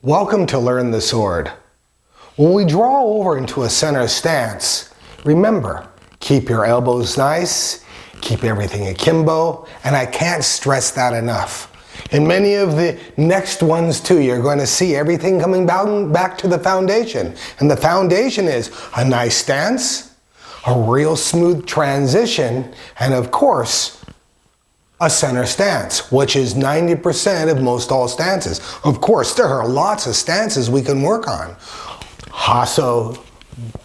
Welcome to Learn the Sword. When we draw over into a center stance, remember, keep your elbows nice, keep everything akimbo, and I can't stress that enough. In many of the next ones too, you're going to see everything coming back to the foundation. And the foundation is a nice stance, a real smooth transition, and of course, a center stance, which is 90% of most all stances. Of course, there are lots of stances we can work on. Hasso,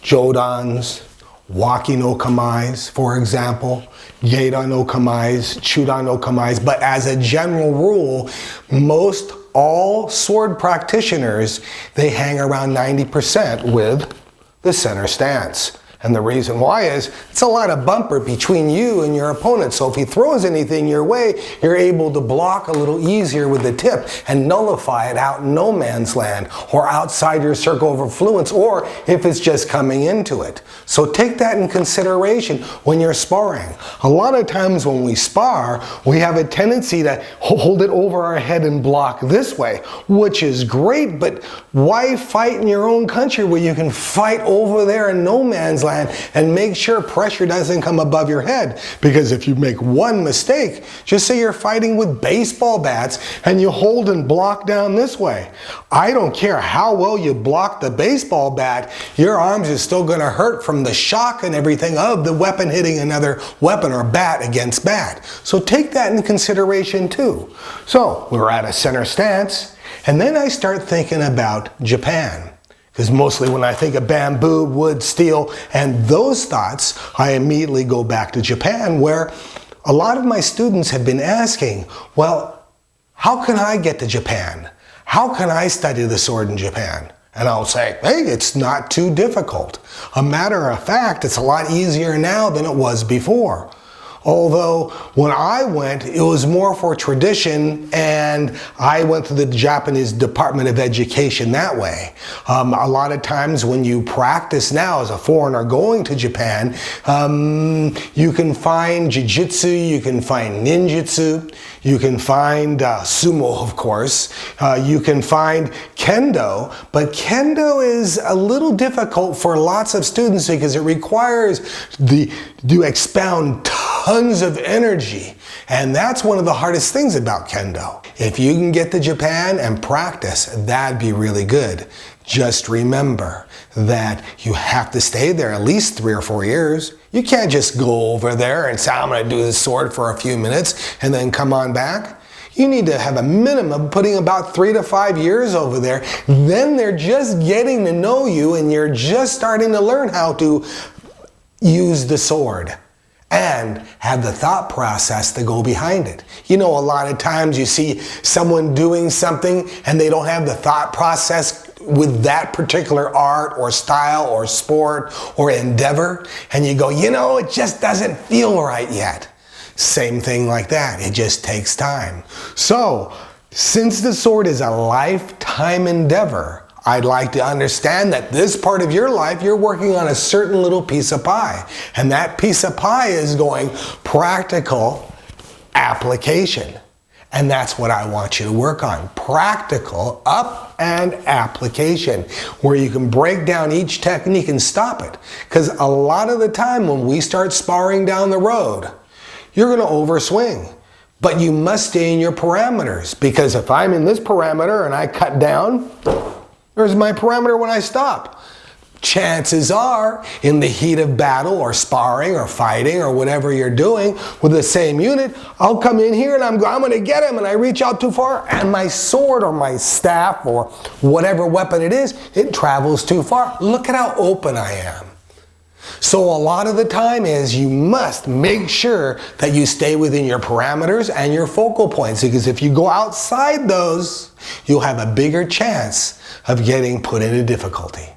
Jodans, Waki no Kamais, for example, Geida no Kamais, Chudan no Kamais. But as a general rule, most all sword practitioners, they hang around 90% with the center stance. And the reason why is it's a lot of bumper between you and your opponent. So if he throws anything your way, you're able to block a little easier with the tip and nullify it out in no man's land or outside your circle of influence, or if it's just coming into it. So take that in consideration when you're sparring. A lot of times when we spar, we have a tendency to hold it over our head and block this way, which is great, but why fight in your own country where you can fight over there in no man's land and make sure pressure doesn't come above your head? Because if you make one mistake, just say you're fighting with baseball bats and you hold and block down this way. I don't care how well you block the baseball bat, your arms are still going to hurt from the shock and everything of the weapon hitting another weapon or bat against bat. So take that in consideration too. So we're at a center stance, and then I start thinking about Japan. Because mostly when I think of bamboo, wood, steel, and those thoughts, I immediately go back to Japan, where a lot of my students have been asking, well, how can I get to Japan? How can I study the sword in Japan? And I'll say, hey, it's not too difficult. A matter of fact, it's a lot easier now than it was before. Although when I went, it was more for tradition, and I went to the Japanese Department of Education that way. A lot of times when you practice now as a foreigner going to Japan, you can find jiu-jitsu, you can find ninjutsu, you can find sumo, of course, you can find kendo, but kendo is a little difficult for lots of students because it requires to expound tons of energy, and that's one of the hardest things about kendo. If you can get to Japan and practice, that'd be really good. Just remember that you have to stay there at least 3 or 4 years. You can't just go over there and say, I'm going to do this sword for a few minutes and then come on back. You need to have a minimum putting about 3 to 5 years over there. Then they're just getting to know you and you're just starting to learn how to use the sword and have the thought process to go behind it. You know, a lot of times you see someone doing something and they don't have the thought process with that particular art or style or sport or endeavor, and you go, you know, it just doesn't feel right yet. Same thing like that, it just takes time. So, since the sword is a lifetime endeavor, I'd like to understand that this part of your life, you're working on a certain little piece of pie. And that piece of pie is going practical application. And that's what I want you to work on. Practical up and application, where you can break down each technique and stop it. Because a lot of the time when we start sparring down the road, you're going to overswing. But you must stay in your parameters. Because if I'm in this parameter and I cut down, there's my parameter when I stop. Chances are, in the heat of battle or sparring or fighting or whatever you're doing with the same unit, I'll come in here and I'm going to get him, and I reach out too far and my sword or my staff or whatever weapon it is, it travels too far. Look at how open I am. So a lot of the time is you must make sure that you stay within your parameters and your focal points, because if you go outside those, you'll have a bigger chance of getting put into difficulty.